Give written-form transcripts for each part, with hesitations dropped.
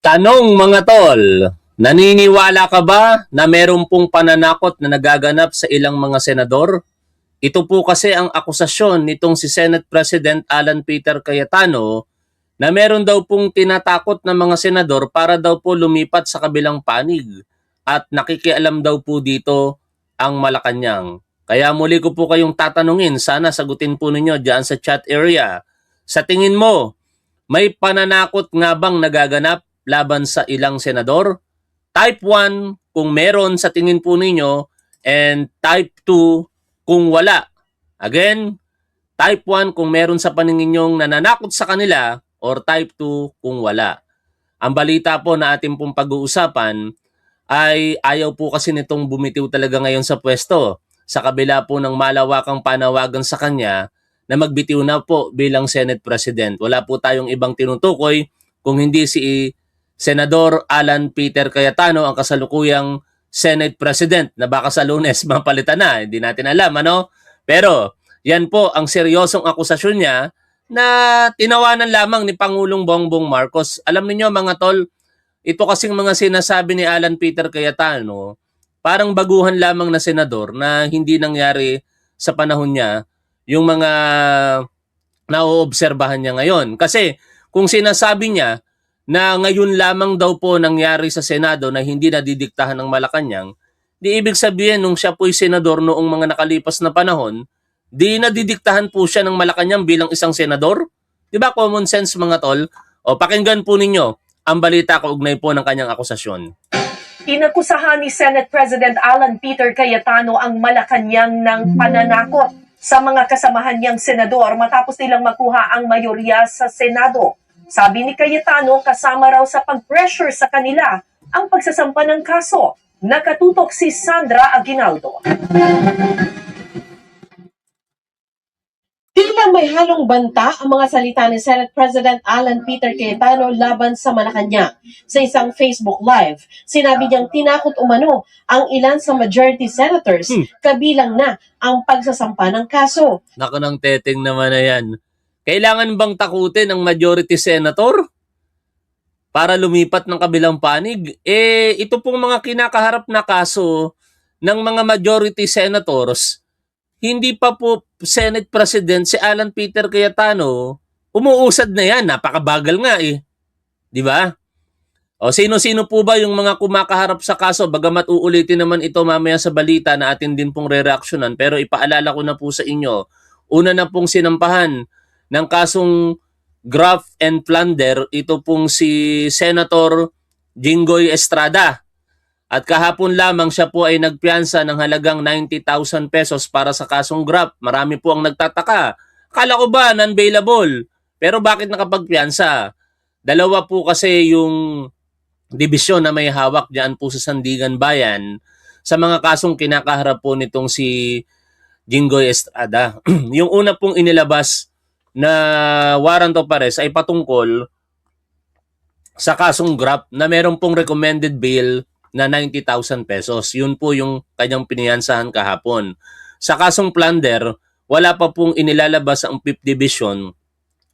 Tanong mga tol, naniniwala ka ba na meron pong pananakot na nagaganap sa ilang mga senador? Ito po kasi ang akusasyon nitong si Senate President Alan Peter Cayetano na meron daw pong tinatakot na mga senador para daw po lumipat sa kabilang panig at nakikialam daw po dito ang Malacanang. Kaya muli ko po kayong tatanungin, sana sagutin po ninyo dyan sa chat area. Sa tingin mo, may pananakot nga bang nagaganap laban sa ilang senador? Type 1 kung meron sa tingin po ninyo and type 2 kung wala. Again, type 1 kung meron sa paningin nyong nananakot sa kanila or type 2 kung wala. Ang balita po na ating pong pag-uusapan ay ayaw po kasi nitong bumitiw talaga ngayon sa pwesto sa kabila po ng malawakang panawagan sa kanya na magbitiw na po bilang Senate President. Wala po tayong ibang tinutukoy kung hindi si Senador Alan Peter Cayetano ang kasalukuyang Senate President na baka sa Lunes mapalitan na. Hindi natin alam, ano? Pero yan po ang seryosong akusasyon niya na tinawanan lamang ni Pangulong Bongbong Marcos. Alam niyo mga tol, ito kasing mga sinasabi ni Alan Peter Cayetano, parang baguhan lamang na senador na hindi nangyari sa panahon niya yung mga nauobserbahan niya ngayon. Kasi kung sinasabi niya na ngayon lamang daw po nangyari sa Senado na hindi nadidiktahan ng Malacanang, di ibig sabihin nung siya po'y senador noong mga nakalipas na panahon, di nadidiktahan po siya ng Malacanang bilang isang senador? Di ba common sense mga tol? O pakinggan po ninyo ang balita kaugnay po ng kanyang akusasyon. Inakusahan ni Senate President Alan Peter Cayetano ang Malacanang ng pananakot sa mga kasamahan niyang senador matapos nilang makuha ang mayorya sa Senado. Sabi ni Cayetano, kasama raw sa pag-pressure sa kanila ang pagsasampa ng kaso. Nakatutok si Sandra Aguinaldo. Tila may halong banta ang mga salita ni Senate President Alan Peter Cayetano laban sa Malacanang. Sa isang Facebook Live, sinabi niyang tinakot umano ang ilan sa majority senators, kabilang na ang pagsasampa ng kaso. Naku ng teteng naman na yan. Kailangan bang takutin ang majority senator para lumipat ng kabilang panig? Ito pong mga kinakaharap na kaso ng mga majority senators, hindi pa po Senate President si Alan Peter Cayetano, umuusad na yan. Napakabagal nga eh. Di ba? O sino-sino po ba yung mga kumakaharap sa kaso? Bagamat uulitin naman ito mamaya sa balita na atin din pong re-reactionan. Pero ipaalala ko na po sa inyo, una na pong sinampahan ng kasong graft and plunder, ito pong si Senator Jinggoy Estrada. At kahapon lamang siya po ay nagpiyansa ng halagang 90,000 pesos para sa kasong graft. Marami po ang nagtataka. Akala ko ba non-bailable? Pero bakit nakapagpiyansa? Dalawa po kasi yung dibisyon na may hawak diyan po sa Sandigan Bayan sa mga kasong kinakaharap po nitong si Jinggoy Estrada. Yung una pong inilabas na warrant of arrest ay patungkol sa kasong graft na meron pong recommended bail na 90,000 pesos. Yun po yung kanyang piniyansahan kahapon. Sa kasong plunder, wala pa pong inilalabas ang 5th Division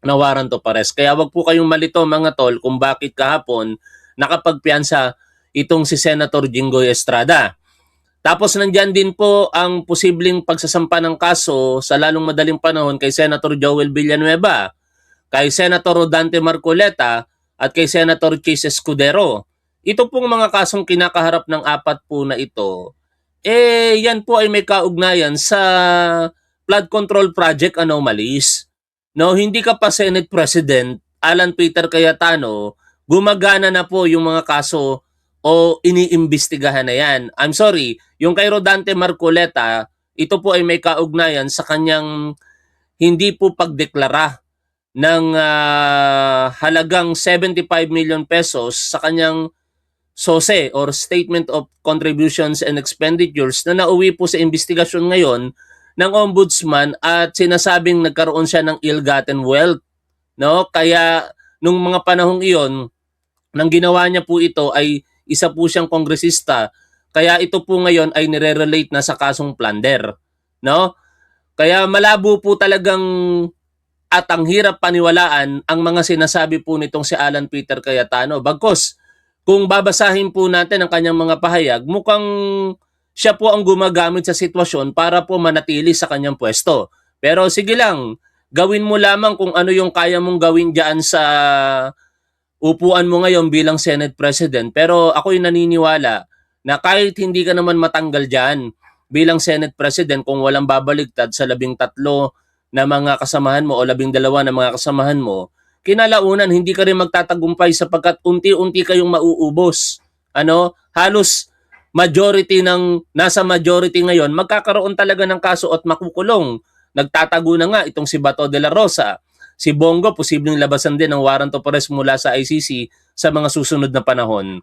na warrant of arrest. Kaya wag po kayong malito mga tol kung bakit kahapon nakapagpiyansa itong si Senator Jinggoy Estrada. Tapos nandyan din po ang posibleng pagsasampa ng kaso sa lalong madaling panahon kay Senator Joel Villanueva, kay Senator Rodante Marcoleta at kay Senator Chis Escudero. Ito pong mga kasong kinakaharap ng apat po na ito, yan po ay may kaugnayan sa flood control project anomalies. No, hindi ka pa Senate President, Alan Peter Cayetano, gumagana na po yung mga kaso o iniimbestigahan na yan. I'm sorry, yung kay Rodante Marcoleta, ito po ay may kaugnayan sa kanyang hindi po pagdeklara ng halagang 75 million pesos sa kanyang SOSE or Statement of Contributions and Expenditures na nauwi po sa investigasyon ngayon ng Ombudsman at sinasabing nagkaroon siya ng ill-gotten wealth. No? Kaya nung mga panahong iyon, nang ginawa niya po ito ay isa po siyang kongresista. Kaya ito po ngayon ay nire-relate na sa kasong plunder. No? Kaya malabo po talagang at ang hirap paniwalaan ang mga sinasabi po nitong si Alan Peter Cayetano. Bagkus, kung babasahin po natin ang kanyang mga pahayag, mukhang siya po ang gumagamit sa sitwasyon para po manatili sa kanyang pwesto. Pero sige lang, gawin mo lamang kung ano yung kaya mong gawin dyan sa upuan mo ngayon bilang Senate President. Pero ako'y naniniwala na kahit hindi ka naman matanggal dyan bilang Senate President, kung walang babaligtad sa 13 na mga kasamahan mo o 12 na mga kasamahan mo, kinalaunan hindi ka rin magtatagumpay sapagkat unti-unti kayong mauubos. Halos nasa majority ngayon, magkakaroon talaga ng kaso at makukulong. Nagtatago na nga itong si Bato de la Rosa. Si Bongo, posibleng labasan din ng warrant of arrest mula sa ICC sa mga susunod na panahon.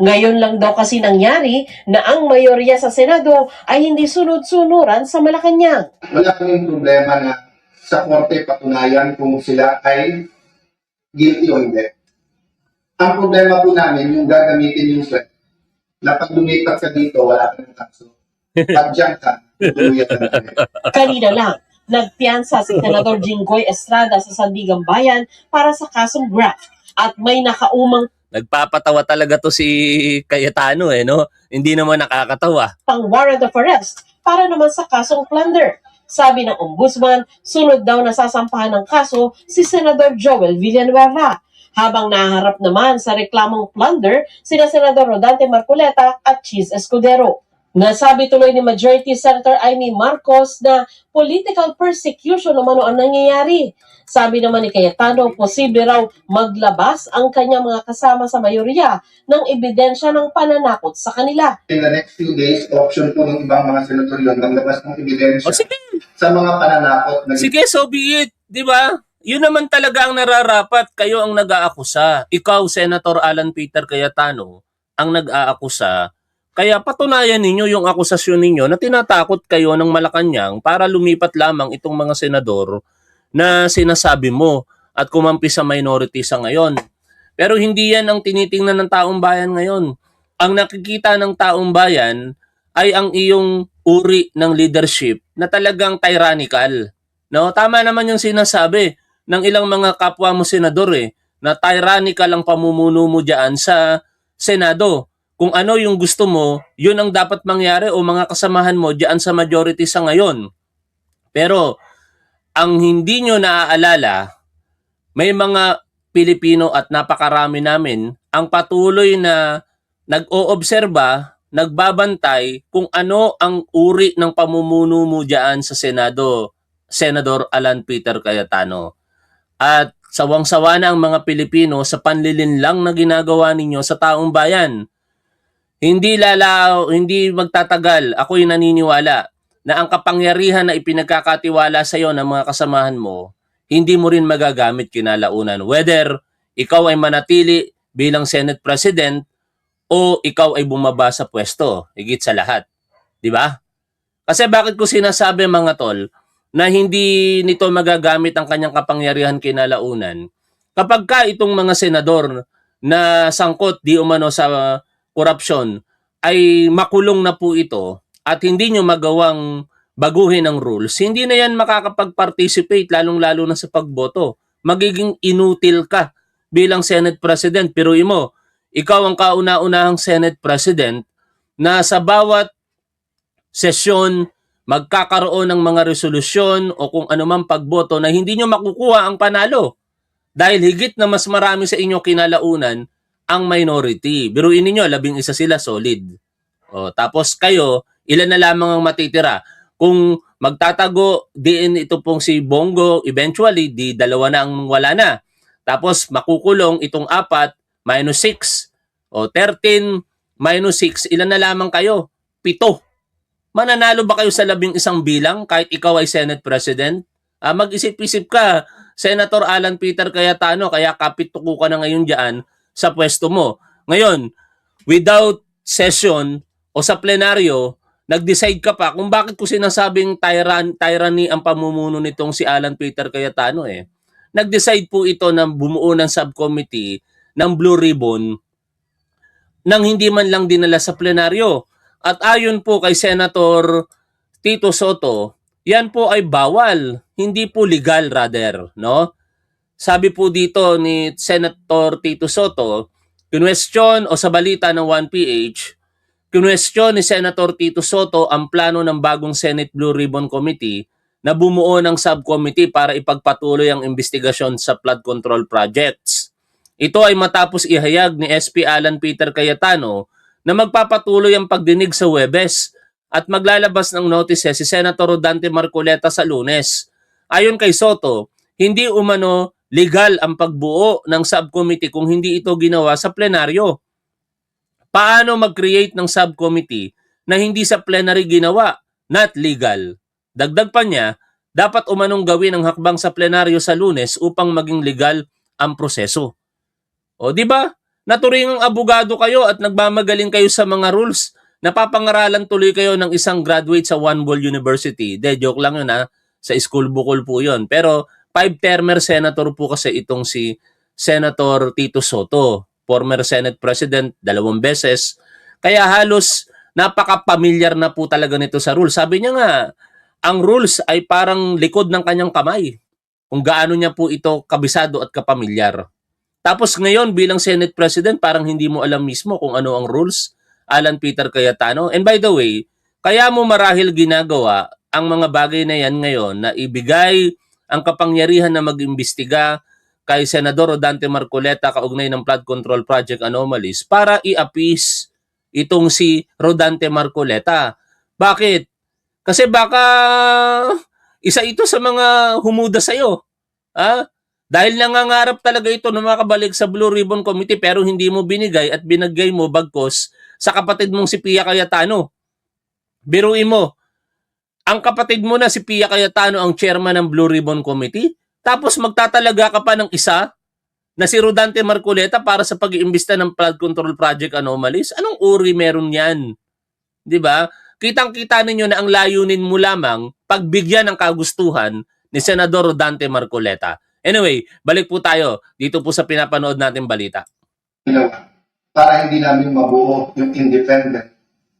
Ngayon lang daw kasi nangyari na ang mayorya sa Senado ay hindi sunod-sunuran sa Malacanang. Wala kaming problema na sa korte patunayan kung sila ay guilty o hindi. Ang problema po namin yung gagamitin yung sweat na pag lumipat ka dito, wala ka ng takso. Pag dyan ka, tuluyan ka na. Kanina lang, nagpiyansa si Senador Jinggoy Estrada sa Sandigan Bayan para sa kasong graft at may nakaumang Nagpapatawa talaga to si Cayetano no? Hindi naman nakakatawa. pang warrant of arrest para naman sa kasong plunder. Sabi ng ombudsman, sunod daw na sasampahan ng kaso si Senador Joel Villanueva. Habang naharap naman sa reklamong plunder sina Senador Rodante Marcoleta at Cheese Escudero. Nasabi tuloy ni Majority Senator Amy Marcos na political persecution umano ang nangyayari. Sabi naman ni Cayetano, posible raw maglabas ang kanyang mga kasama sa mayorya ng ebidensya ng pananakot sa kanila. In the next few days, option po ng ibang mga senador yun, maglabas ng ebidensya O sige, sa mga pananakot na sige, so be it. Di ba? Yun naman talaga ang nararapat. Kayo ang nag-aakusa. Ikaw, Senator Alan Peter Cayetano, ang nag-aakusa. Kaya patunayan ninyo yung akusasyon ninyo na tinatakot kayo ng Malacanang para lumipat lamang itong mga senador na sinasabi mo at kumampi sa minority sa ngayon. Pero hindi yan ang tinitingnan ng taong bayan ngayon. Ang nakikita ng taong bayan ay ang iyong uri ng leadership na talagang tyrannical. No? Tama naman yung sinasabi ng ilang mga kapwa mo senador na tyrannical ang pamumuno mo dyan sa Senado. Kung ano yung gusto mo, yun ang dapat mangyari o mga kasamahan mo dyan sa majority sa ngayon. Pero ang hindi nyo naaalala, may mga Pilipino at napakarami namin ang patuloy na nag-oobserba, nagbabantay kung ano ang uri ng pamumuno mo dyan sa Senado, Senador Alan Peter Cayetano. At sawang-sawa na ang mga Pilipino sa panlilinlang na ginagawa ninyo sa taong bayan. Hindi magtatagal, ako'y naniniwala na ang kapangyarihan na ipinagkakatiwala sa iyo ng mga kasamahan mo, hindi mo rin magagamit kinalaunan. Whether ikaw ay manatili bilang Senate President o ikaw ay bumaba sa pwesto, higit sa lahat. Di ba? Kasi bakit ko sinasabi mga tol na hindi nito magagamit ang kanyang kapangyarihan kinalaunan? Kapag ka itong mga senador na sangkot di umano sa korupsyon ay makulong na po ito at hindi nyo magawang baguhin ang rules, hindi na yan makakapag-participate lalong-lalo na sa pagboto. Magiging inutil ka bilang Senate President. Pero ikaw ang kauna-unahang Senate President na sa bawat sesyon magkakaroon ng mga resolusyon o kung anumang pagboto na hindi nyo makukuha ang panalo. Dahil higit na mas marami sa inyo kinalaunan ang minority. Biruin ninyo, 11 sila solid. Tapos kayo, ilan na lamang ang matitira. Kung magtatago, diin ito pong si Bongo, eventually, di 2 na ang wala na. Tapos makukulong itong 4, minus 6. 13, minus 6, ilan na lamang kayo? 7. Mananalo ba kayo sa 11 bilang kahit ikaw ay Senate President? Mag-isip-isip ka, Senator Alan Peter Cayetano, kaya kapit-tuko ka na ngayon dyan sa pwesto mo. Ngayon, without session o sa plenaryo, nag-decide ka pa kung bakit ko sinasabing tyranny ang pamumuno nitong si Alan Peter Cayetano Nag-decide po ito na bumuo ng subcommittee ng Blue Ribbon nang hindi man lang dinala sa plenaryo. At ayon po kay Senator Tito Soto, yan po ay bawal. hindi po legal rather, no? Sabi po dito ni Senator Tito Soto, kinwestiyon o sa balita ng 1PH, kinwestiyon ni Senator Tito Soto ang plano ng bagong Senate Blue Ribbon Committee na bumuo ng subcommittee para ipagpatuloy ang investigasyon sa flood control projects. Ito ay matapos ihayag ni SP Alan Peter Cayetano na magpapatuloy ang pagdinig sa Huwebes at maglalabas ng notices si Senator Rodante Marcoleta sa Lunes. Ayon kay Soto, hindi umano legal ang pagbuo ng subcommittee kung hindi ito ginawa sa plenaryo. Paano mag-create ng subcommittee na hindi sa plenary ginawa? Not legal. Dagdag pa niya, dapat umanong gawin ang hakbang sa plenaryo sa Lunes upang maging legal ang proseso. O di ba? Naturingang abogado kayo at nagmamagaling kayo sa mga rules. Napapangaralan tuloy kayo ng isang graduate sa One Ball University. De, joke lang yun ha. Sa school bukol po yun. Pero 5-termer senator po kasi itong si Senator Tito Soto. Former Senate President, 2 beses. Kaya halos napaka-familiar na po talaga nito sa rules. Sabi niya nga, ang rules ay parang likod ng kanyang kamay. Kung gaano niya po ito kabisado at kapamilyar. Tapos ngayon bilang Senate President, parang hindi mo alam mismo kung ano ang rules, Alan Peter Cayetano. And by the way, kaya mo marahil ginagawa ang mga bagay na yan ngayon na ibigay ang kapangyarihan na mag-imbestiga kay Senador Rodante Marcoleta kaugnay ng flood control project anomalies para i-appease itong si Rodante Marcoleta. Bakit? Kasi baka isa ito sa mga humuda sa'yo. Ha? Dahil nangangarap talaga ito na makabalik sa Blue Ribbon Committee pero hindi mo binigay at binagay mo bagkos sa kapatid mong si Pia Cayetano. Biruin mo, ang kapatid mo na si Pia Cayetano ang chairman ng Blue Ribbon Committee, tapos magtatalaga ka pa ng isa na si Rodante Marcoleta para sa pag-iimbesta ng flood control project anomalies. Anong uri meron yan? 'Di ba? Kitang-kita ninyo na ang layunin mo lamang pagbigyan ng kagustuhan ni Senador Rodante Marcoleta. Anyway, balik po tayo dito po sa pinapanood natin balita. ginawa para hindi namin mabuo yung independent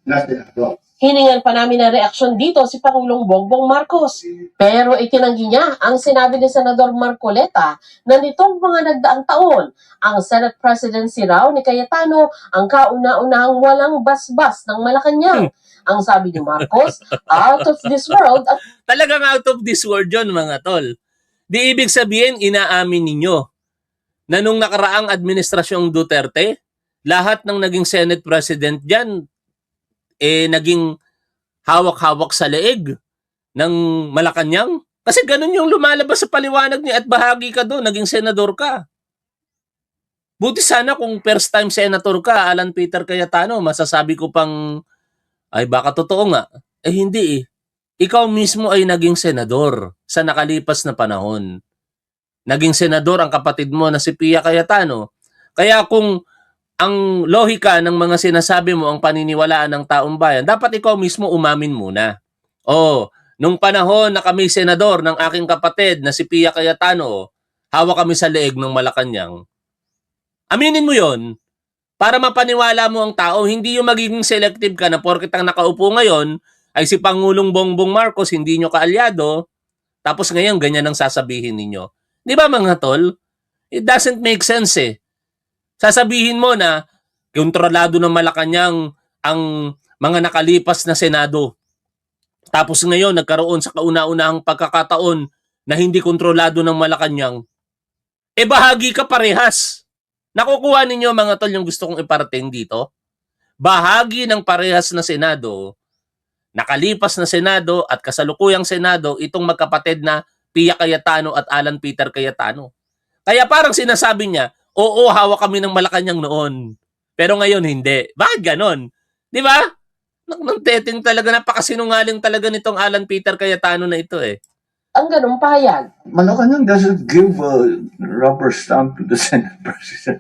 na senador. Hiningan pa namin ng reaksyon dito si Pangulong Bongbong Marcos. Pero itinanggi niya ang sinabi ni Senador Marcoleta na nitong mga nagdaang taon, ang Senate presidency raw ni Cayetano ang kauna-unahang walang basbas ng Malacanang. Ang sabi ni Marcos, out of this world at Talagang out of this world yun mga tol. Di ibig sabihin inaamin ninyo na nung nakaraang administrasyong Duterte, lahat ng naging Senate President dyan, naging hawak-hawak sa leeg ng Malacanang. Kasi ganun yung lumalabas sa paliwanag niya at bahagi ka doon, naging senador ka. Buti sana kung first time senator ka, Alan Peter Cayetano, masasabi ko pang, ay baka totoo nga. Hindi eh. Ikaw mismo ay naging senador sa nakalipas na panahon. Naging senador ang kapatid mo na si Pia Cayetano. Kaya kung ang lohika ng mga sinasabi mo ang paniniwalaan ng taong bayan, dapat ikaw mismo umamin muna. Nung panahon na kami senador ng aking kapatid na si Pia Cayetano, hawak kami sa leeg ng Malacanang. Aminin mo yon para mapaniwala mo ang tao, hindi yung magiging selective ka na porket ang nakaupo ngayon ay si Pangulong Bongbong Marcos, hindi nyo kaalyado, tapos ngayon ganyan ang sasabihin ninyo. Di ba mga tol? It doesn't make sense eh. Sasabihin mo na kontrolado ng Malacanang ang mga nakalipas na Senado. Tapos ngayon nagkaroon sa kauna-unahang pagkakataon na hindi kontrolado ng Malacanang. Bahagi ka parehas. Nakukuha ninyo mga tol yung gusto kong iparating dito? Bahagi ng parehas na Senado, nakalipas na Senado at kasalukuyang Senado, itong magkapatid na Pia Cayetano at Alan Peter Cayetano. Kaya parang sinasabi niya, oo, hawak kami ng Malacanang noon. Pero ngayon hindi. Bakit ganon? Di ba? Nang teting talaga, napakasinungaling talaga nitong Alan Peter Cayetano na ito eh. ang ganung pahayag. Malacanang doesn't give a rubber stamp to the Senate President.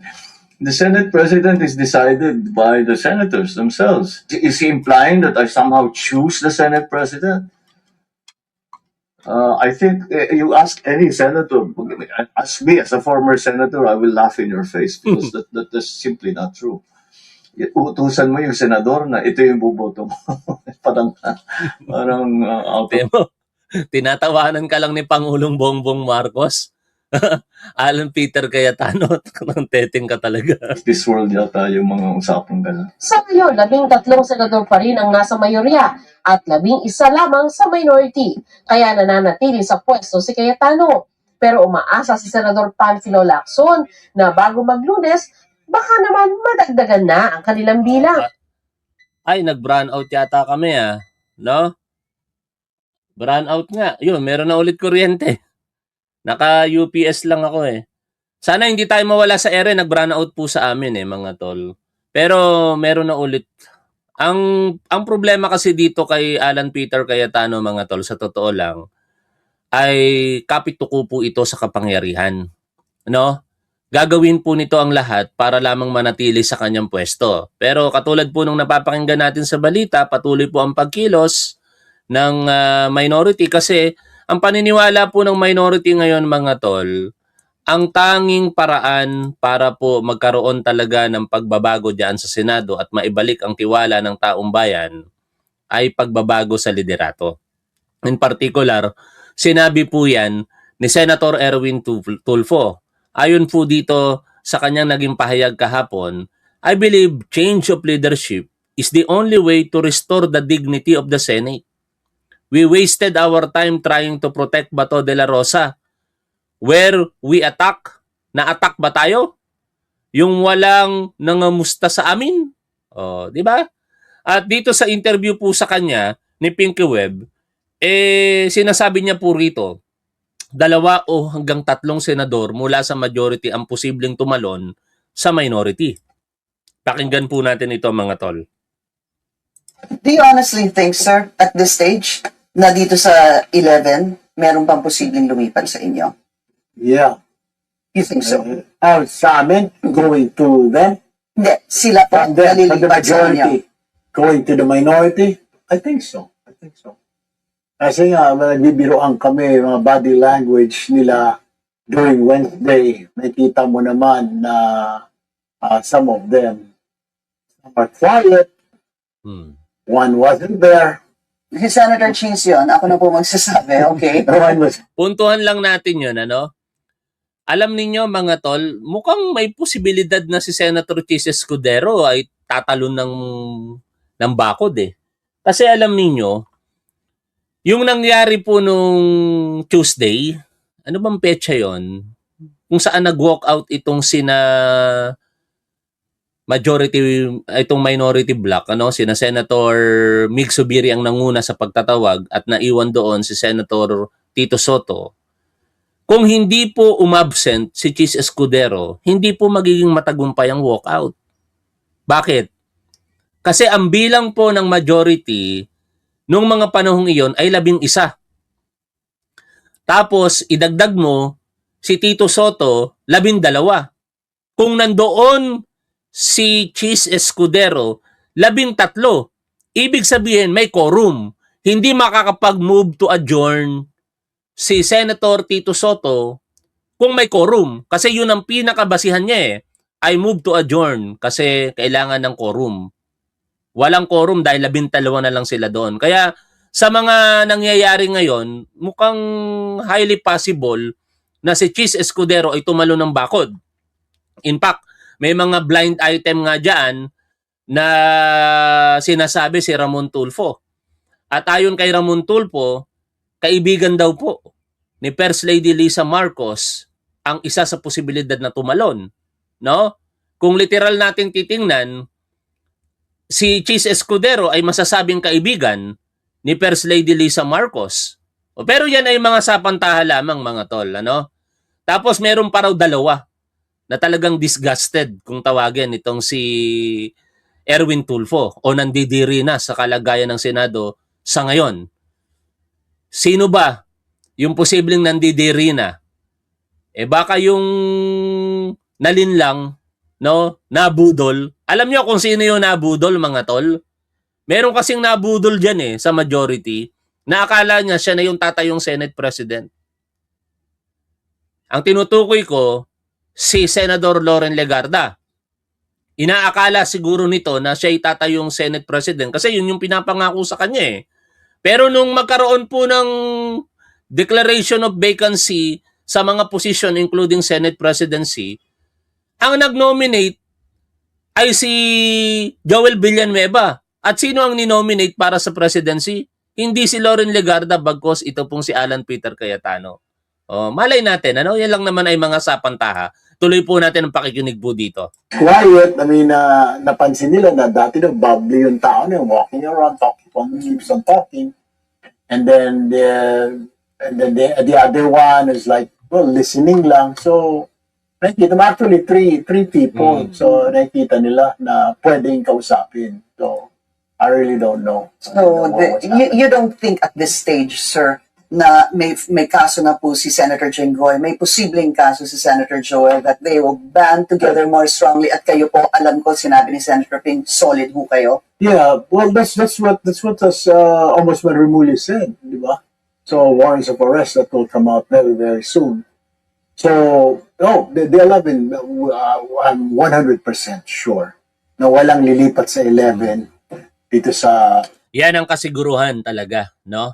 The Senate President is decided by the senators themselves. Is he implying that I somehow choose the Senate President? I think you ask any senator, ask me as a former senator, I will laugh in your face because that is simply not true. Utusan mo yung senador na ito yung buboto mo. parang out of Demo. Tinatawanan ka lang ni Pangulong Bongbong Marcos. Alan Peter Cayetano, ng teteng ka talaga. This world yata yung mga usapang gano'n. Sa ngayon, 13 senador pa rin ang nasa mayorya at 11 lamang sa minority. Kaya nananatili sa pwesto si Cayetano. Pero umaasa si Senador Panfilo Lacson na bago mag-Lunes, baka naman madagdagan na ang kanilang bilang. Ay, nag-brown out yata kami no? Brown out nga. Yun, meron na ulit kuryente. Naka-UPS lang ako Sana hindi tayo mawala sa ere, nag-brown out po sa amin mga tol. Pero meron na ulit. Ang problema kasi dito kay Alan Peter Cayetano mga tol, sa totoo lang, ay kapituko po ito sa kapangyarihan. No? Gagawin po nito ang lahat para lamang manatili sa kanyang pwesto. Pero katulad po nung napapakinggan natin sa balita, patuloy po ang pagkilos ng minority kasi ang paniniwala po ng minority ngayon mga tol, ang tanging paraan para po magkaroon talaga ng pagbabago diyan sa Senado at maibalik ang tiwala ng taong bayan ay pagbabago sa liderato. In particular, sinabi po yan ni Senator Erwin Tulfo. Ayon po dito sa kanyang naging pahayag kahapon, I believe change of leadership is the only way to restore the dignity of the Senate. We wasted our time trying to protect Bato de la Rosa. Where we attack, na-attack ba tayo? Yung walang nangamusta sa amin? Di ba? At dito sa interview po sa kanya ni Pinky Webb, sinasabi niya po rito, 2 o hanggang 3 senador mula sa majority ang posibleng tumalon sa minority. Pakinggan po natin ito mga tol. Do you honestly think, sir, at this stage, na dito sa 11, meron pang posibleng lumipat sa inyo? Yeah. You think so? Sa amin, going to them, Hindi, sila pa from them, from the nalilipat sa inyo. majority, going to the minority, I think so. Kasi nga, nagbibiroan kami, mga body language nila during Wednesday. Nakita mo naman na some of them are quiet, one wasn't there, Si Senator Chins yun, ako na po magsasabi, okay? one was Puntuhan lang natin yun, Alam ninyo mga tol, mukhang may posibilidad na si Senator Chis Escudero ay tatalon ng bakod Kasi alam ninyo, yung nangyari po nung Tuesday, ano bang petsa yon? Kung saan nag-walk out itong itong minority bloc, sina Senator Mig Zubiri ang nanguna sa pagtatawag at naiwan doon si Senator Tito Soto. Kung hindi po umabsent si Chis Escudero, hindi po magiging matagumpay ang walkout. Bakit? Kasi ang bilang po ng majority nung mga panahong iyon ay 11. Tapos idagdag mo si Tito Soto 12. Kung nandoon si Chis Escudero 13, ibig sabihin may quorum. Hindi makakapag-move to adjourn si Senator Tito Soto kung may quorum. Kasi yun ang pinakabasihan niya I move to adjourn kasi kailangan ng quorum. Walang quorum dahil 12 na lang sila doon. Kaya sa mga nangyayari ngayon, mukhang highly possible na si Chis Escudero ay tumalo ng bakod. In fact, may mga blind item nga dyan na sinasabi si Ramon Tulfo. At ayon kay Ramon Tulfo, kaibigan daw po ni First Lady Lisa Marcos ang isa sa posibilidad na tumalon. No? Kung literal natin titingnan, si Chis Escudero ay masasabing kaibigan ni First Lady Lisa Marcos. Pero yan ay mga sapantaha lamang mga tol. Tapos meron pa raw 2 na talagang disgusted kung tawagin itong si Erwin Tulfo o nandidiri na sa kalagayan ng Senado sa ngayon. Sino ba yung posibleng nandidiri na? Baka yung nalinlang, nabudol. Alam niyo kung sino yung nabudol mga tol? Meron kasing nabudol dyan sa majority na akala niya siya na yung tatayong Senate President. Ang tinutukoy ko, si Senador Loren Legarda. Inaakala siguro nito na siya itatayong Senate President kasi yun yung pinapangako sa kanya Pero nung magkaroon po ng declaration of vacancy sa mga position including Senate presidency, ang nag-nominate ay si Joel Villanueva. At sino ang ninominate para sa presidency? Hindi si Loren Legarda, bagkos ito pong si Alan Peter Cayetano. Malay natin, ano? Yan lang naman ay mga sapantaha. Tuloy po natin ang pakikinig po dito. Quiet, I mean, napansin nila na dati na bubbly yung tao na walking around, talking, keeps on talking. And then the other one is like, well, listening lang. So, nakikita mo actually three people. So, nakikita nila na pwedeng kausapin. So, I really don't know. So, you don't think at this stage, sir, na may kaso na po si Senator Jinggoy, may posibleng kaso si Senator Joel that they will band together more strongly at kayo po, alam ko, sinabi ni Senator Ping, solid ho kayo? Yeah, well, that's what Ombudsman Remulla said, di ba? So, warrants of arrest that will come out very, very soon. So, no, the 11, I'm 100% sure na walang lilipat sa 11 dito sa... Yan ang kasiguruhan talaga, no?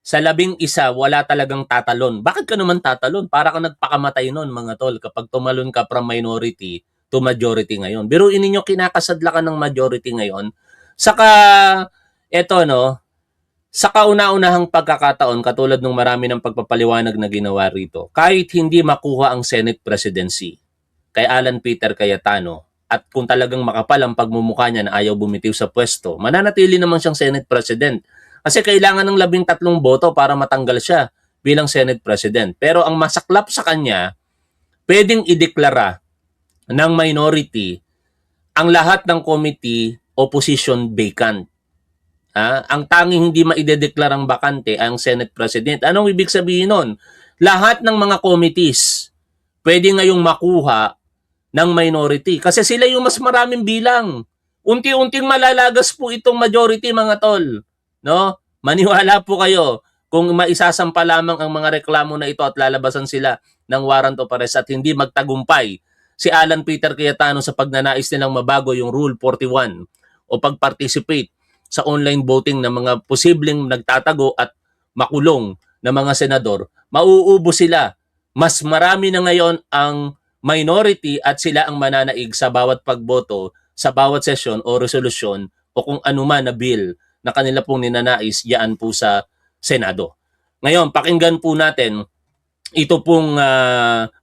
Sa 11, wala talagang tatalon. Bakit ka naman tatalon? Para ka nagpakamatay nun, mga tol, kapag tumalon ka from minority to majority ngayon. Biruin ninyo, kinakasadla ka ng majority ngayon. Saka, eto, no, sa kauna-unahang pagkakataon, katulad ng marami ng pagpapaliwanag na ginawa rito, kahit hindi makuha ang Senate presidency kay Alan Peter Cayetano, at kung talagang makapal ang pagmumukha niya na ayaw bumitiw sa pwesto, mananatili naman siyang Senate President. Kasi kailangan ng 13 boto para matanggal siya bilang Senate President. Pero ang masaklap sa kanya, pwedeng ideklara ng minority ang lahat ng committee opposition vacant. Ang tanging hindi maidedeklarang bakante ay ang Senate President. Anong ibig sabihin nun? Lahat ng mga committees pwede ngayong makuha ng minority. Kasi sila yung mas maraming bilang. Unti-unting malalagas po itong majority, mga tol. No? Maniwala po kayo kung maisasampa lamang ang mga reklamo na ito at lalabasan sila ng warrant of arrest at hindi magtagumpay si Alan Peter Cayetano sa pagnanais nilang mabago yung Rule 41 o pag-participate sa online voting ng mga posibleng nagtatago at makulong na mga senador, mauubo sila. Mas marami na ngayon ang minority at sila ang mananaig sa bawat pagboto, sa bawat sesyon o resolusyon o kung anuman na bill na kanila pong ninanais diyan po sa Senado. Ngayon, pakinggan po natin ito pong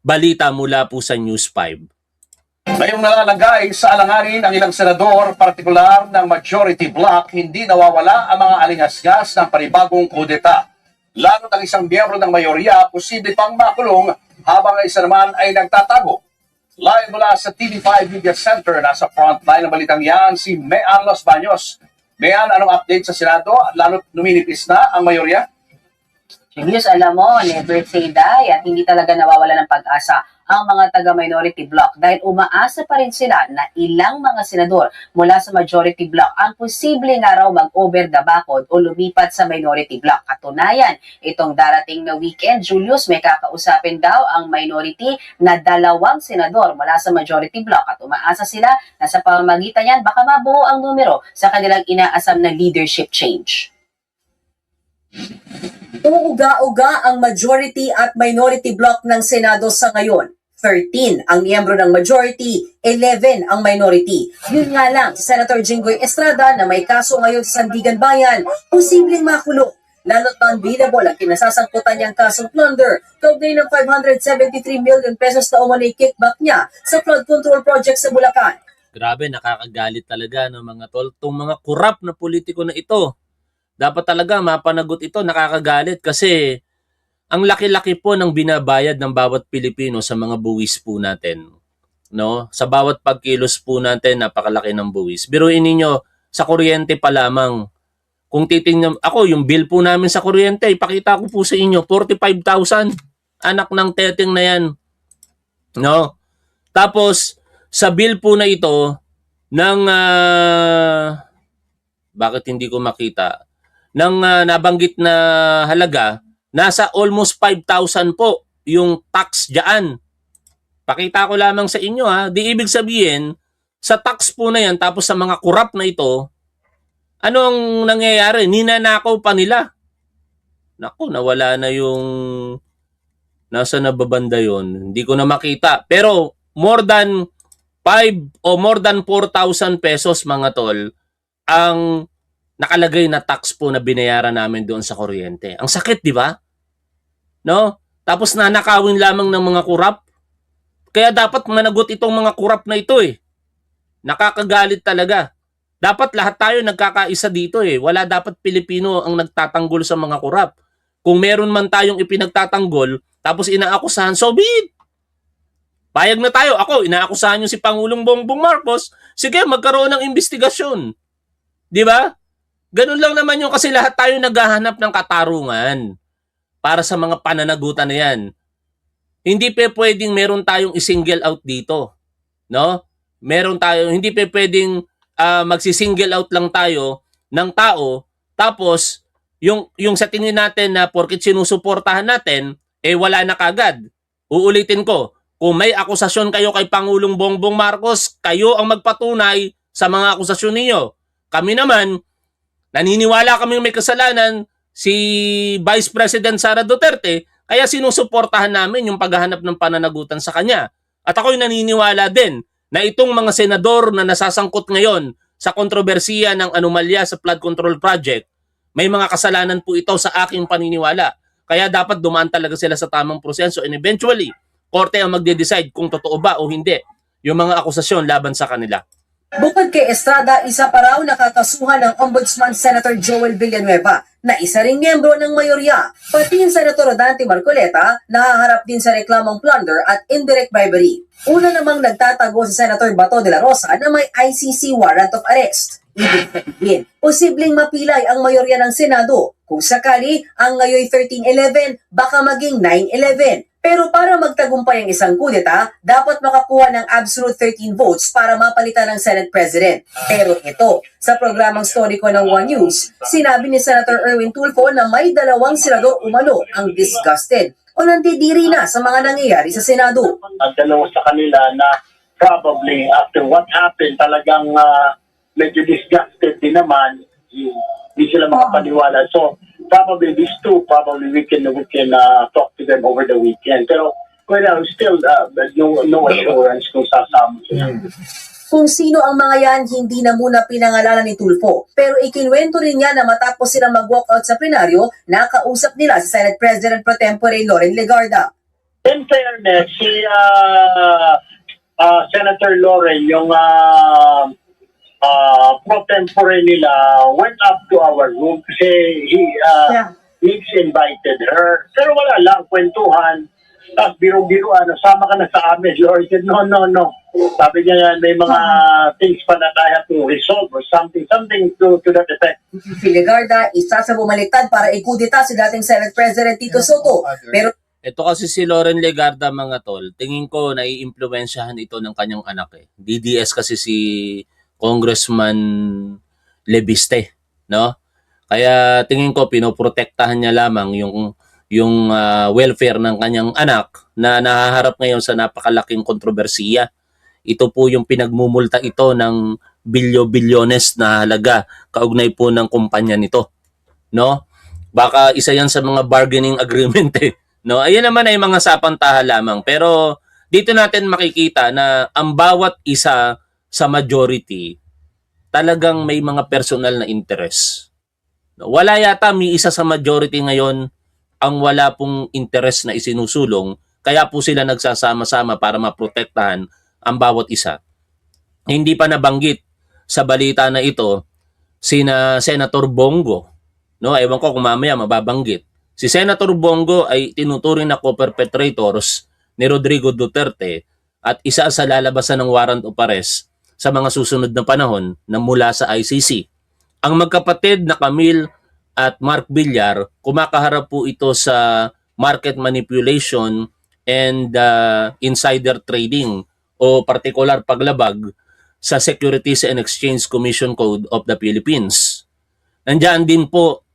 balita mula po sa News 5. Ngayong nalalagay sa alanganin ang ilang senador, partikular ng majority bloc, hindi nawawala ang mga alingasgas ng panibagong kudeta. Lalo ng isang miyembro ng mayorya, posible pang makulong habang ang isa naman ay nagtatago. Live mula sa TV5 Media Center, nasa frontline ng balitang yan, si Mean Los Baños. Mean, anong update sa Senado? Lalo numinipis na ang mayorya? Julius, alam mo, never say die at hindi talaga nawawala ng pag-asa ang mga taga-minority bloc dahil umaasa pa rin sila na ilang mga senador mula sa majority bloc ang posible nga raw mag-over the backward o lumipat sa minority bloc. Katunayan, itong darating na weekend, Julius, may kakausapin daw ang minority na 2 senador mula sa majority bloc at umaasa sila na sa pamamagitan yan baka mabuo ang numero sa kanilang inaasam na leadership change. Uuga-uga ang majority at minority bloc ng Senado sa ngayon. 13 ang miyembro ng majority, 11 ang minority. Yun nga lang, si Senator Jinggoy Estrada na may kaso ngayon sa Sandigan Bayan, posibleng makulong. Lalo't unbeatable ang kinasasangkutan niyang kasong plunder, kaugnay ng 573 million pesos na umunay kickback niya sa flood control project sa Bulacan. Grabe, nakakagalit talaga ng mga tol. Itong mga kurap na politiko na ito, dapat talaga mapanagot ito, nakakagalit kasi ang laki-laki po ng binabayad ng bawat Pilipino sa mga buwis po natin. No? Sa bawat pagkilos po natin, napakalaki ng buwis. Biruin ninyo, sa kuryente pa lamang. Kung titingnan, ako yung bill po namin sa kuryente, ipakita ko po sa inyo, 45,000. Anak ng teteng na yan. No? Tapos, sa bill po na ito, ng, bakit hindi ko makita? Ng nabanggit na halaga, nasa almost 5,000 po yung tax dyan. Pakita ko lamang sa inyo ha. Di ibig sabihin, sa tax po na yan, tapos sa mga kurap na ito, Ano ang nangyayari? Ninanakaw pa nila. Naku, nawala na yung nasa nababanda yon. Hindi ko na makita. Pero more than 5 o more than 4,000 pesos mga tol ang nakalagay na tax po na binayaran namin doon sa kuryente. Ang sakit, di ba? No? Tapos nanakawin lamang ng mga kurap. Kaya dapat managot itong mga kurap na ito eh. Nakakagalit talaga. Dapat lahat tayo nagkakaisa dito eh. Wala dapat Pilipino ang nagtatanggol sa mga kurap. Kung meron man tayong ipinagtatanggol, tapos inaakusahan, so be it. Payag na tayo. Ako, inaakusahan nyo si Pangulong Bongbong Marcos. Sige, magkaroon ng investigasyon. Di ba? Ganun lang naman yung kasi lahat tayo naghahanap ng katarungan para sa mga pananagutan na yan. Hindi pa pwedeng meron tayong i-single out dito. No? Meron tayo, hindi pa pwedeng magsi-single out lang tayo ng tao, tapos yung sa tingin natin na porket sinusuportahan natin, eh wala na kagad. Uulitin ko, kung may akusasyon kayo kay Pangulong Bongbong Marcos, kayo ang magpatunay sa mga akusasyon ninyo. Kami naman, naniniwala kami may kasalanan si Vice President Sara Duterte, kaya sinusuportahan namin yung paghahanap ng pananagutan sa kanya. At ako'y naniniwala din na itong mga senador na nasasangkot ngayon sa kontrobersiya ng anomalya sa flood control project, may mga kasalanan po ito sa aking paniniwala. Kaya dapat dumaan talaga sila sa tamang proseso and eventually, korte ang magde-decide kung totoo ba o hindi yung mga akusasyon laban sa kanila. Bukod kay Estrada, isa pa raw nakakasuhan ng Ombudsman Senator Joel Villanueva na isa ring miyembro ng mayorya. Pati yung Senator Dante Marcoleta nahaharap din sa reklamong plunder at indirect bribery. Una namang nagtatago si Senator Bato de la Rosa na may ICC warrant of arrest. Ibig sabihin, posibleng mapilay ang mayorya ng Senado. Kung sakali, ang ngayoy 13-11, baka maging 9-11. Pero para magtagumpay ang isang kudeta, dapat makakuha ng absolute 13 votes para mapalitan ng Senate President. Pero ito, sa programang Story ko ng One News, sinabi ni Senator Erwin Tulfo na may 2 senador umano ang disgusted o nandidiri na sa mga nangyayari sa Senado. Ang dalawa sa kanila na probably after what happened, talagang medyo disgusted din naman, hindi sila makapaniwala. So, probably these two, probably we can talk to them over the weekend. Pero, well, still, no assurance kung sasama sila. Kung sino ang mga yan, hindi na muna pinangalanan ni Tulfo. Pero ikinwento rin niya na matapos silang mag-walkout sa plenaryo, nakausap nila si Senate President Pro Tempore Loren Legarda. In fairness, si Senator Loren, yung pro tempore nila, went up to our room kasi Mix invited her. Pero wala lang, kwentuhan. Tapos biro-biro, sama ka na sa amin. Lord said, no. Sabi niya, may mga things pa na kaya to resolve or something to that effect. Si Legarda, isa sa bumaliktad para ikudita si dating Senate President Tito Soto. Pero Ito kasi si Loren Legarda mga tol, tingin ko naiimpluwensyahan ito ng kanyang anak eh. DDS kasi si Congressman Lebiste, no? Kaya tingin ko pinoprotektahan niya lamang yung welfare ng kanyang anak na nahaharap ngayon sa napakalaking kontrobersiya. Ito po yung pinagmumulta ito ng bilyo-bilyones na halaga kaugnay po ng kumpanya nito, no? Baka isa yan sa mga bargaining agreement eh. No, ayan naman ay mga sapantahan lamang. Pero dito natin makikita na ang bawat isa sa majority talagang may mga personal na interest. Wala yata may isa sa majority ngayon ang wala pong interest na isinusulong, kaya po sila nagsasama-sama para maprotektahan ang bawat isa. Hindi pa nabanggit sa balita na ito sina Senator Bongo. No, ewan ko kung mamaya mababanggit. Si Senator Bongo ay tinuturing na co-perpetrators ni Rodrigo Duterte at isa sa lalabasan ng warrant of arrest sa mga susunod na panahon na mula sa ICC. Ang magkapatid na Camille at Mark Villar, kumakaharap po ito sa market manipulation and insider trading o partikular paglabag sa Securities and Exchange Commission Code of the Philippines. Nandiyan din po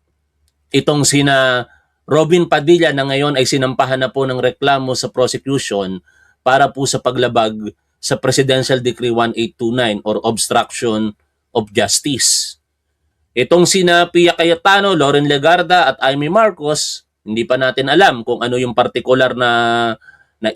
itong sina Robin Padilla na ngayon ay sinampahan na po ng reklamo sa prosecution para po sa paglabag sa Presidential Decree 1829 or obstruction of justice. Itong sina Pia Cayetano, Loren Legarda at Amy Marcos, hindi pa natin alam kung ano yung particular na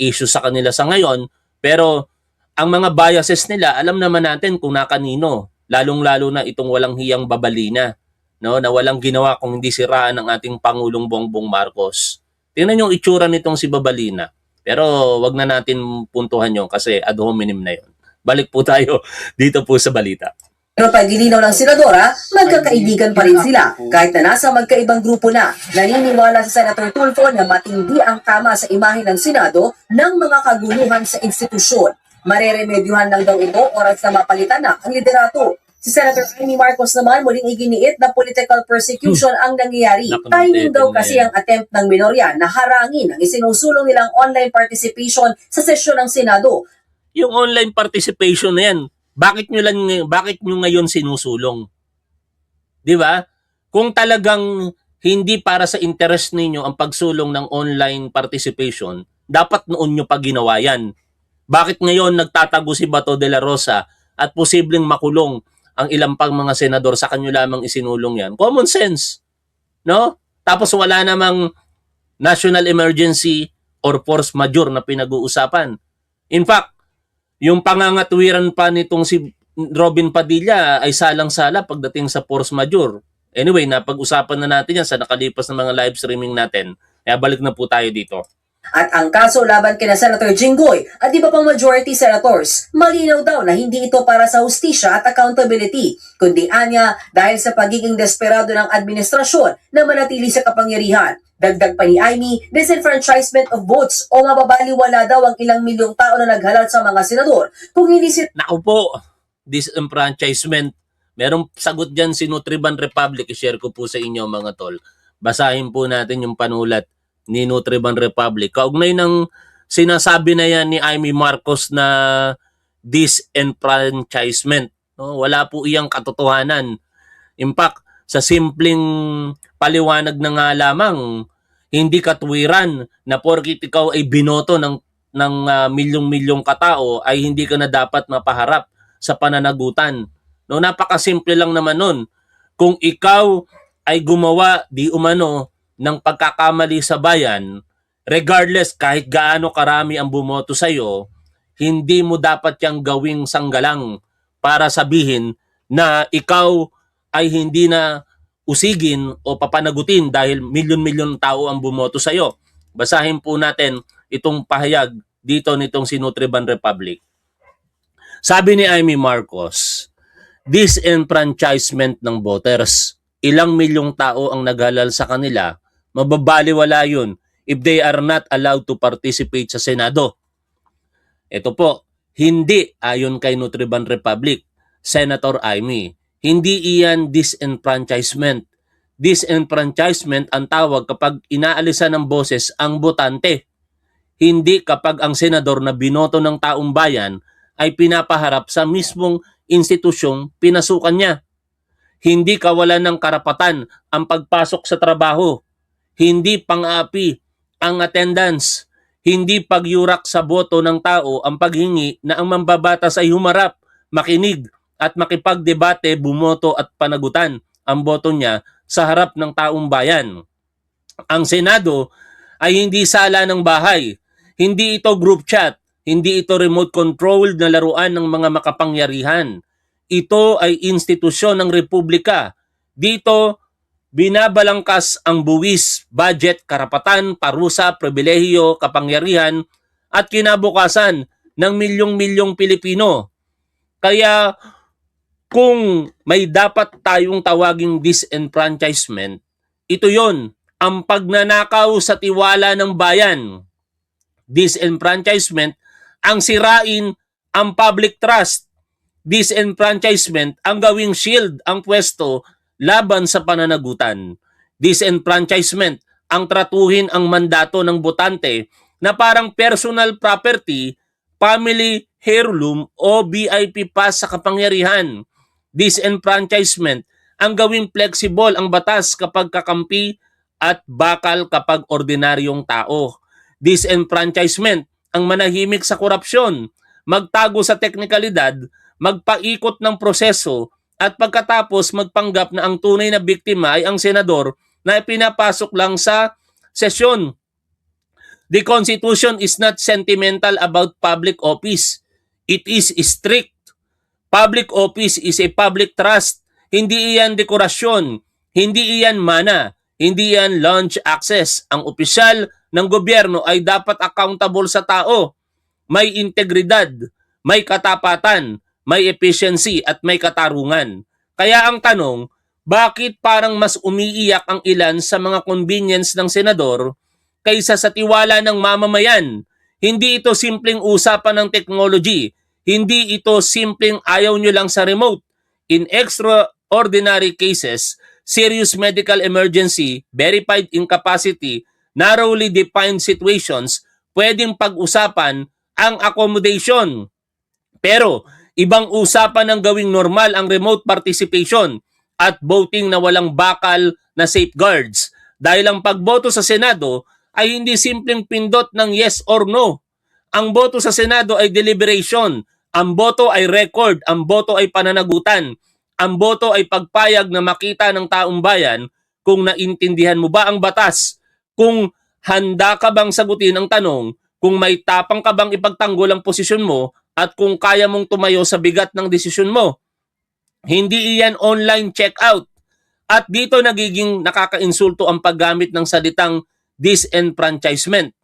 issue sa kanila sa ngayon. Pero ang mga biases nila, alam naman natin kung nakanino. Lalong-lalo na itong walang hiyang babalina, no, na walang ginawa kung hindi siraan ng ating Pangulong Bongbong Marcos. Tingnan yung itsura nitong si Babalina. Pero wag na natin puntuhan yon kasi ad hominem na yon. Balik po tayo dito po sa balita. Pero paglilinaw ng senadora, magkakaibigan pa rin sila kahit na nasa magkaibang grupo na. Naniniwala si Senator Tulfo na matindi ang tama sa imahe ng Senado ng mga kaguluhan sa institusyon. Mareremedyohan lang daw ito oras na mapalitan na ang liderato. Si Senator Amy Marcos naman muling iginiit na political persecution ang nangyayari. Timing daw kasi ang attempt ng minorya na harangin ang isinusulong nilang online participation sa sesyon ng Senado. Yung online participation na yan, bakit nyo ngayon sinusulong? 'Di ba? Kung talagang hindi para sa interest ninyo ang pagsulong ng online participation, dapat noon nyo pa ginawa yan. Bakit ngayon nagtatago si Bato de la Rosa at posibleng makulong ang ilang pang mga senador sa kanyo lamang isinulong yan? Common sense, no? Tapos wala namang national emergency or force majeure na pinag-uusapan. In fact, yung pangangatwiran pa nitong si Robin Padilla ay salang-sala pagdating sa force majeure. Anyway, napag-usapan na natin yan sa nakalipas na mga live streaming natin. Kaya balik na po tayo dito. At ang kaso laban kina Senator Jinggoy at iba pang majority senators, malinaw daw na hindi ito para sa hustisya at accountability, kundi anya dahil sa pagiging desperado ng administrasyon na manatili sa kapangyarihan. Dagdag pa ni Amy, disenfranchisement of votes o mababaliwala daw ang ilang milyong tao na naghalal sa mga senador kung hindi Naku po, disenfranchisement. Merong sagot dyan si Nutriban Republic. I-share ko po sa inyo mga tol. Basahin po natin yung panulat ni Nutriban Republic. Kaugnay ng sinasabi na yan ni Amy Marcos na disenfranchisement. No? Wala po iyang katotohanan. In fact, sa simpleng paliwanag na nga lamang, hindi katwiran na porkit ikaw ay binoto ng milyong-milyong katao ay hindi ka na dapat mapaharap sa pananagutan. No, napakasimple lang naman nun. Kung ikaw ay gumawa di umano ng pagkakamali sa bayan, regardless kahit gaano karami ang bumoto sa iyo, hindi mo dapat yang gawing sanggalang para sabihin na ikaw ay hindi na usigin o papanagutin dahil milyon-milyon tao ang bumoto sa iyo. Basahin po natin itong pahayag dito nitong si Nutriban Republic. Sabi ni Amy Marcos, disenfranchisement ng voters. Ilang milyong tao ang naghalal sa kanila, mababaliwala yun if they are not allowed to participate sa Senado. Ito po, hindi ayon kay Nutriban Republic, Senator Amy. Hindi iyan disenfranchisement. Disenfranchisement ang tawag kapag inaalisan ng boses ang botante. Hindi kapag ang senador na binoto ng taong bayan ay pinapaharap sa mismong institusyong pinasukan niya. Hindi kawalan ng karapatan ang pagpasok sa trabaho. Hindi pang-aapi ang attendance. Hindi pagyurak sa boto ng tao ang paghingi na ang mambabatas ay humarap, makinig at makipagdebate, bumoto at panagutan ang boto niya sa harap ng taong bayan. Ang Senado ay hindi sala ng bahay. Hindi ito group chat. Hindi ito remote controlled na laruan ng mga makapangyarihan. Ito ay institusyon ng Republika. Dito, binabalangkas ang buwis, budget, karapatan, parusa, pribilehiyo, kapangyarihan at kinabukasan ng milyong-milyong Pilipino. Kaya kung may dapat tayong tawaging disenfranchisement, ito yon, ang pagnanakaw sa tiwala ng bayan. Disenfranchisement, ang sirain ang public trust. Disenfranchisement, ang gawing shield ang pwesto laban sa pananagutan. Disenfranchisement, ang tratuhin ang mandato ng botante na parang personal property, family heirloom o VIP pass sa kapangyarihan. Disenfranchisement, ang gawing flexible ang batas kapag kakampi at bakal kapag ordinaryong tao. Disenfranchisement, ang manahimik sa korupsyon, magtago sa teknikalidad, magpaikot ng proseso at pagkatapos magpanggap na ang tunay na biktima ay ang senador na pinapasok lang sa sesyon. The Constitution is not sentimental about public office. It is strict. Public office is a public trust. Hindi iyan dekorasyon. Hindi iyan mana. Hindi iyan launch access. Ang opisyal ng gobyerno ay dapat accountable sa tao. May integridad, may katapatan, may efficiency at may katarungan. Kaya ang tanong, bakit parang mas umiiyak ang ilan sa mga convenience ng senador kaysa sa tiwala ng mamamayan? Hindi ito simpleng usapan ng technology. Hindi ito simpleng ayaw nyo lang sa remote. In extraordinary cases, serious medical emergency, verified incapacity, narrowly defined situations, pwedeng pag-usapan ang accommodation. Pero ibang usapan ng gawing normal ang remote participation at voting na walang bakal na safeguards. Dahil ang pagboto sa Senado ay hindi simpleng pindot ng yes or no. Ang boto sa Senado ay deliberation. Ang boto ay record. Ang boto ay pananagutan. Ang boto ay pagpayag na makita ng taong bayan kung naintindihan mo ba ang batas, kung handa ka bang sagutin ang tanong, kung may tapang ka bang ipagtanggol ang posisyon mo, at kung kaya mong tumayo sa bigat ng desisyon mo. Hindi iyan online checkout. At dito nagiging nakakainsulto ang paggamit ng salitang disenfranchisement.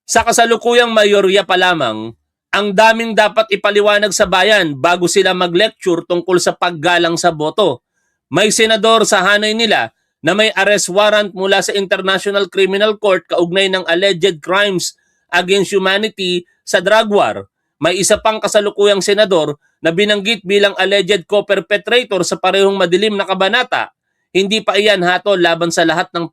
Sa kasalukuyang mayorya pa lamang, ang daming dapat ipaliwanag sa bayan bago sila mag-lecture tungkol sa paggalang sa boto. May senador sa hanay nila na may arrest warrant mula sa International Criminal Court kaugnay ng alleged crimes against humanity sa drug war. May isa pang kasalukuyang senador na binanggit bilang alleged co-perpetrator sa parehong madilim na kabanata. Hindi pa iyan hatol laban sa lahat ng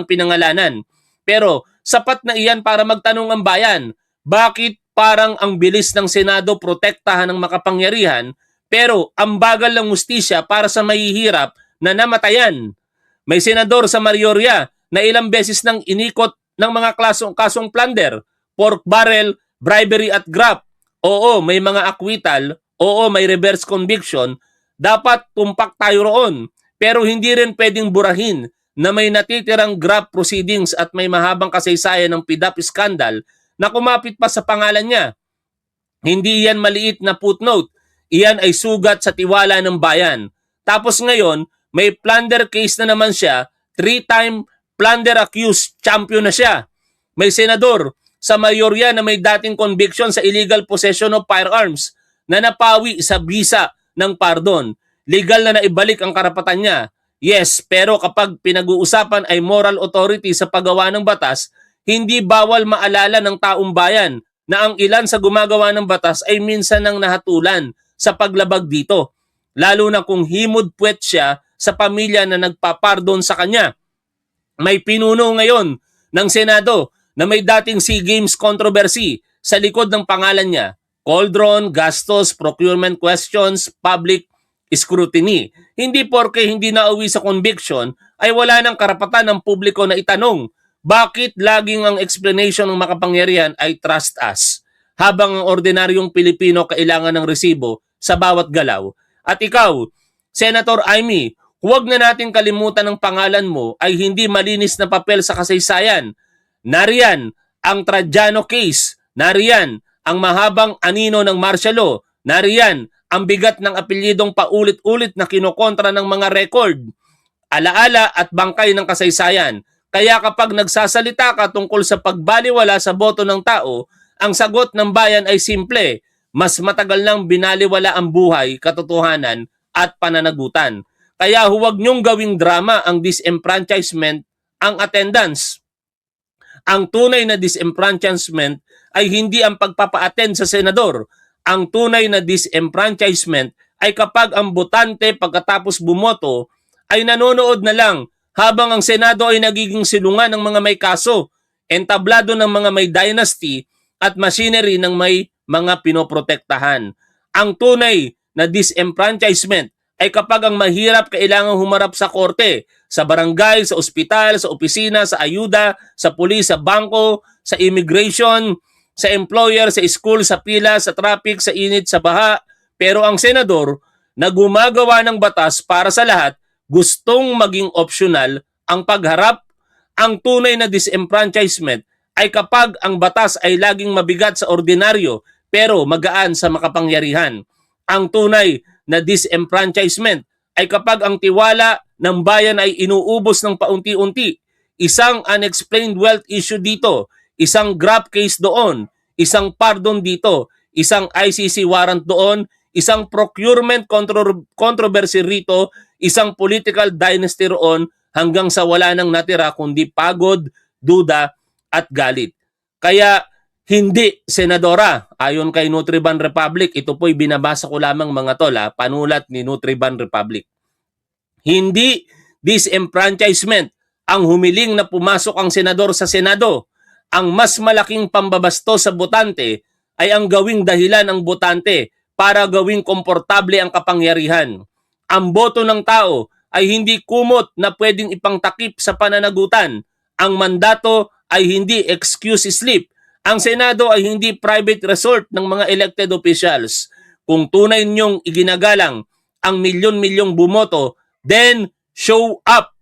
pinangalanan. Pero sapat na iyan para magtanong ang bayan, bakit parang ang bilis ng Senado protektahan ng makapangyarihan pero ang bagal ng hustisya para sa mahihirap na namatayan? May senador sa Marioria na ilang beses nang inikot ng mga kasong plunder, pork barrel, bribery at graft. Oo, may mga acquittal. Oo, may reverse conviction. Dapat tumpak tayo roon. Pero hindi rin pwedeng burahin na may natitirang graft proceedings at may mahabang kasaysayan ng PDAP scandal na kumapit pa sa pangalan niya. Hindi yan maliit na footnote. Iyan ay sugat sa tiwala ng bayan. Tapos ngayon, may plunder case na naman siya. 3-time plunder accused champion na siya. May senador sa mayorya na may dating conviction sa illegal possession of firearms na napawi sa bisa ng pardon. Legal na naibalik ang karapatan niya. Yes, pero kapag pinag-uusapan ay moral authority sa paggawa ng batas, hindi bawal maalala ng taong bayan na ang ilan sa gumagawa ng batas ay minsan nang nahatulan sa paglabag dito. Lalo na kung himod puwet siya sa pamilya na nagpapardon sa kanya. May pinuno ngayon ng Senado na may dating SEA Games controversy sa likod ng pangalan niya. Cauldron, gastos, procurement questions, public scrutiny. Hindi porke hindi nauwi sa conviction ay wala ng karapatan ng publiko na itanong bakit laging ang explanation ng makapangyarihan ay trust us habang ang ordinaryong Pilipino kailangan ng resibo sa bawat galaw. At ikaw, Senator Amy, huwag na natin kalimutan ng pangalan mo ay hindi malinis na papel sa kasaysayan. Nariyan ang Trajano case, nariyan ang mahabang anino ng martial law, nariyan ang bigat ng apelyidong paulit-ulit na kinokontra ng mga record, alaala at bangkay ng kasaysayan. Kaya kapag nagsasalita ka tungkol sa pagbaliwala sa boto ng tao, ang sagot ng bayan ay simple, mas matagal nang binaliwala ang buhay, katotohanan at pananagutan. Kaya huwag niyong gawing drama ang disenfranchisement, ang attendance. Ang tunay na disenfranchisement ay hindi ang pagpapa-attend sa senador. Ang tunay na disenfranchisement ay kapag ang botante pagkatapos bumoto ay nanonood na lang habang ang Senado ay nagiging silungan ng mga may kaso, entablado ng mga may dynasty at machinery ng may mga pinoprotektahan. Ang tunay na disenfranchisement ay kapag ang mahirap kailangang humarap sa korte, sa barangay, sa ospital, sa opisina, sa ayuda, sa pulis, sa bangko, sa immigration, sa employer, sa school, sa pila, sa traffic, sa init, sa baha. Pero ang senador, na gumagawa ng batas para sa lahat gustong maging optional ang pagharap. Ang tunay na disenfranchisement ay kapag ang batas ay laging mabigat sa ordinaryo pero magaan sa makapangyarihan. Ang tunay na disenfranchisement ay kapag ang tiwala ng bayan ay inuubos ng paunti-unti. Isang unexplained wealth issue dito, isang grab case doon, isang pardon dito, isang ICC warrant doon, isang procurement controversy rito, isang political dynasty roon, hanggang sa wala nang natira kundi pagod, duda at galit. Kaya hindi, Senadora, ayon kay Nutriban Republic, ito po'y binabasa ko lamang mga tol, panulat ni Nutriban Republic. Hindi disenfranchisement ang humiling na pumasok ang senador sa Senado. Ang mas malaking pambabasto sa botante ay ang gawing dahilan ng botante para gawing komportable ang kapangyarihan. Ang boto ng tao ay hindi kumot na pwedeng ipangtakip sa pananagutan. Ang mandato ay hindi excuse sleep. Ang Senado ay hindi private resort ng mga elected officials. Kung tunay ninyong iginagalang ang milyon-milyong bumoto, then show up.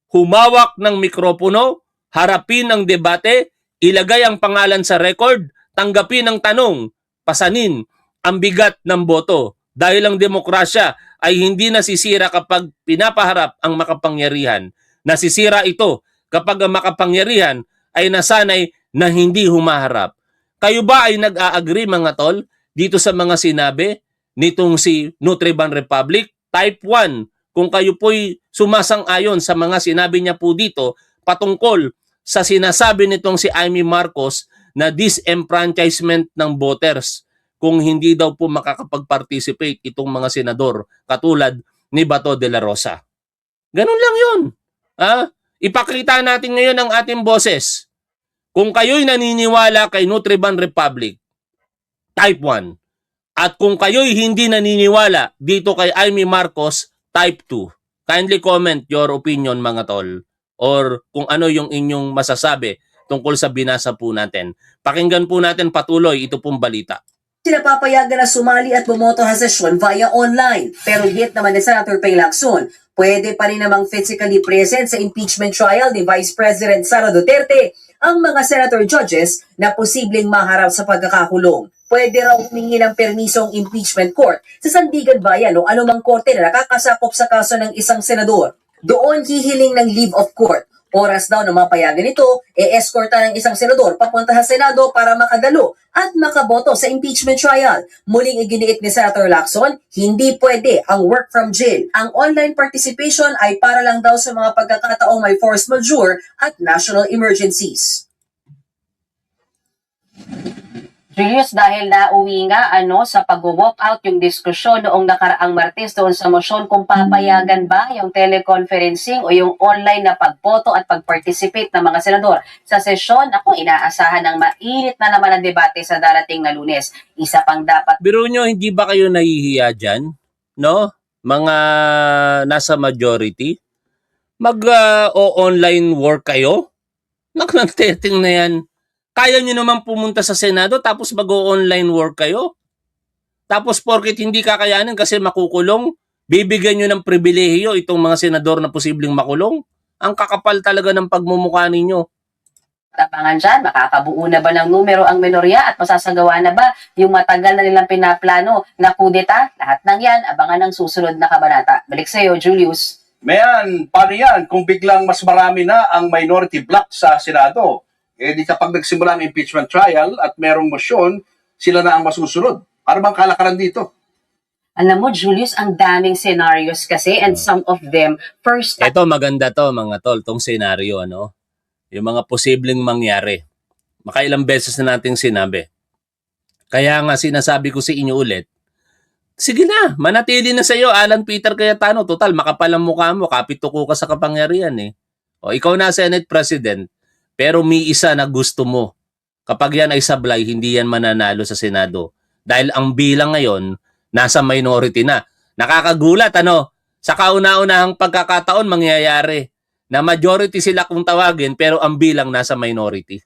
Humawak ng mikropono, harapin ang debate, ilagay ang pangalan sa record, tanggapin ang tanong, pasanin ang bigat ng boto. Dahil ang demokrasya ay hindi nasisira kapag pinapaharap ang makapangyarihan. Nasisira ito kapag ang makapangyarihan ay nasanay na hindi humaharap. Kayo ba ay nag-a-agree mga tol dito sa mga sinabi nitong si Nutriban Republic? Type 1, kung kayo po'y sumasang-ayon sa mga sinabi niya po dito patungkol sa sinasabi nitong si Amy Marcos na disenfranchisement ng voters kung hindi daw po makakapag-participate itong mga senador katulad ni Bato de la Rosa. Ganun lang yun. Ipakita natin ngayon ang ating boses. Kung kayo'y naniniwala kay Nutriban Republic, type 1. At kung kayo'y hindi naniniwala dito kay Amy Marcos, type 2. Kindly comment your opinion mga tol, or kung ano yung inyong masasabi tungkol sa binasa po natin. Pakinggan po natin patuloy ito pong balita. Sila papayagan na sumali at bumoto sa sesyon via online. Pero hit naman ni Senator Pay Lacson, pwede pa rin namang physically present sa impeachment trial ni Vice President Sara Duterte ang mga senator judges na posibleng maharap sa pagkakakulong. Pwede raw humingi ng permiso ang impeachment court sa Sandigan Bayan o anumang korte na nakakasakop sa kaso ng isang senador. Doon hihiling ng leave of court. Oras daw na mapayagan ito, e-escorta ng isang senador papunta sa Senado para makadalo at makaboto sa impeachment trial. Muling iginiit ni Senator Lacson, hindi pwede ang work from jail. Ang online participation ay para lang daw sa mga pagkakataong may force majeure at national emergencies. Julius, dahil nauwi nga sa pag-walk out yung diskusyon noong nakaraang Martes doon sa motion kung papayagan ba yung teleconferencing o yung online na pagboto at pag-participate ng mga senador sa sesyon, inaasahan ng mainit na naman ang debate sa darating na Lunes. Isa pang dapat. Biro nyo, hindi ba kayo nahihiya dyan? No? Mga nasa majority? Mag-online work kayo? Nagtetting na yan. Kaya nyo naman pumunta sa Senado tapos mag-online work kayo? Tapos porket hindi kakayanin kasi makukulong, bibigyan nyo ng pribilehiyo itong mga senador na posibleng makulong? Ang kakapal talaga ng pagmumukha ninyo. Abangan dyan, makakabuo na ba ng numero ang menorya at masasagawa na ba yung matagal na nilang pinaplano na kudeta? Lahat ng yan, abangan ng susunod na kabanata. Balik sa iyo, Julius. Mayan, paano yan kung biglang mas marami na ang minority bloc sa Senado? Di kapag nagsimula ang impeachment trial at merong motion, sila na ang masusunod. Para bang kalakaran dito? Alam mo, Julius, ang daming scenarios kasi and some of them, first Ito maganda to mga tol, tong senaryo, ano? Yung mga posibleng mangyari. Makailang beses na nating sinabi. Kaya nga sinasabi ko sa inyo ulit, sige na, manatili na sa iyo, Alan Peter Cayetano. Total, makapal ang mukha mo, kapituko ka sa kapangyarihan eh. O ikaw na Senate President, pero may isa na gusto mo. Kapag yan ay sablay, hindi yan mananalo sa Senado. Dahil ang bilang ngayon, nasa minority na. Nakakagulat, ano? Sa kauna-unahang pagkakataon, mangyayari na majority sila kung tawagin, pero ang bilang nasa minority.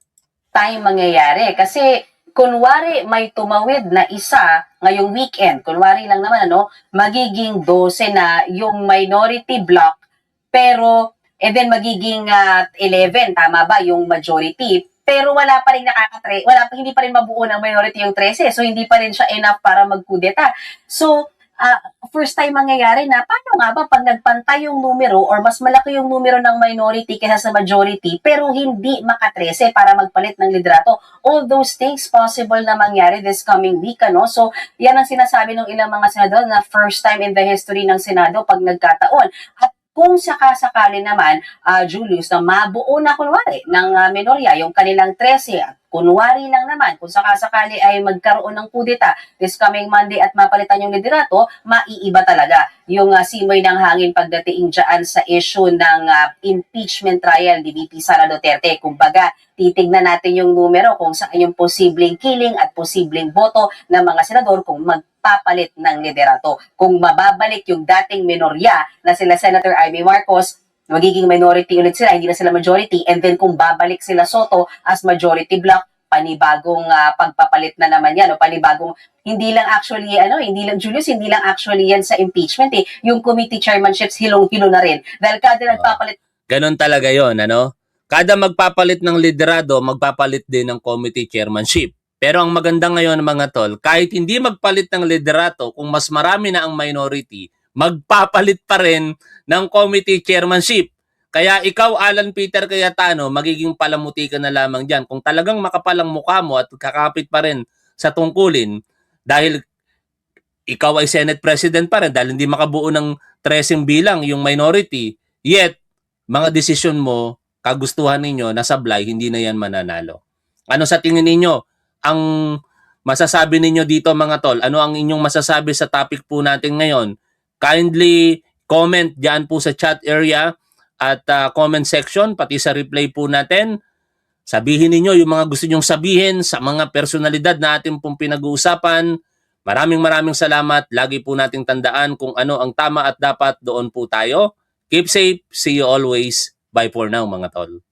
time mangyayari. Kasi kunwari may tumawid na isa ngayong weekend, kunwari lang naman magiging 12 na yung minority block, pero and then magiging 11, tama ba, yung majority, pero wala pa rin hindi pa rin mabuo ng minority yung 13, so hindi pa rin siya enough para magkudeta. So first time mangyayari na, paano nga ba pag nagpantay yung numero or mas malaki yung numero ng minority kaysa sa majority pero hindi maka-13 para magpalit ng liderato? All those things possible na mangyari this coming week, So, yan ang sinasabi ng ilang mga senador na first time in the history ng Senado pag nagkataon. At kung sakasakali naman, Julius, na mabuo na kunwari ng minorya yung kanilang 13 at kunwari lang naman, kung sakasakali ay magkaroon ng kudeta this coming Monday at mapalitan yung liderato, maiiba talaga yung simoy ng hangin pagdating dyan sa issue ng impeachment trial ni VP Sara Duterte. Kumbaga, titignan natin yung numero kung saan yung posibleng killing at posibleng boto ng mga senador kung magpapalit ng liderato. Kung mababalik yung dating minorya na sila Senator Amy Marcos, magiging minority ulit sila, hindi na sila majority, and then kung babalik sila Soto as majority block, panibagong pagpapalit na naman yan, panibagong, hindi lang actually yan sa impeachment yung committee chairmanships hilong-hilo na rin. Dahil kada nagpapalit. Ganon talaga yon, Kada magpapalit ng liderado, magpapalit din ng committee chairmanship. Pero ang maganda ngayon, mga tol, kahit hindi magpalit ng liderato, kung mas marami na ang minority, magpapalit pa rin ng committee chairmanship. Kaya ikaw, Alan Peter Cayetano, magiging palamuti ka na lamang dyan. Kung talagang makapalang mukha mo at kakapit pa rin sa tungkulin, dahil ikaw ay Senate President pa rin, dahil hindi makabuo ng 13 bilang yung minority, yet, mga desisyon mo, kagustuhan ninyo, nasablay, hindi na yan mananalo. Ano sa tingin ninyo? Ang masasabi ninyo dito, mga tol? Ano ang inyong masasabi sa topic po natin ngayon? Kindly comment dyan po sa chat area at comment section, pati sa replay po natin. Sabihin ninyo yung mga gusto nyong sabihin sa mga personalidad na ating pong pinag-uusapan. Maraming salamat. Lagi po nating tandaan kung ano ang tama at dapat, doon po tayo. Keep safe. See you always. Bye for now, mga tol.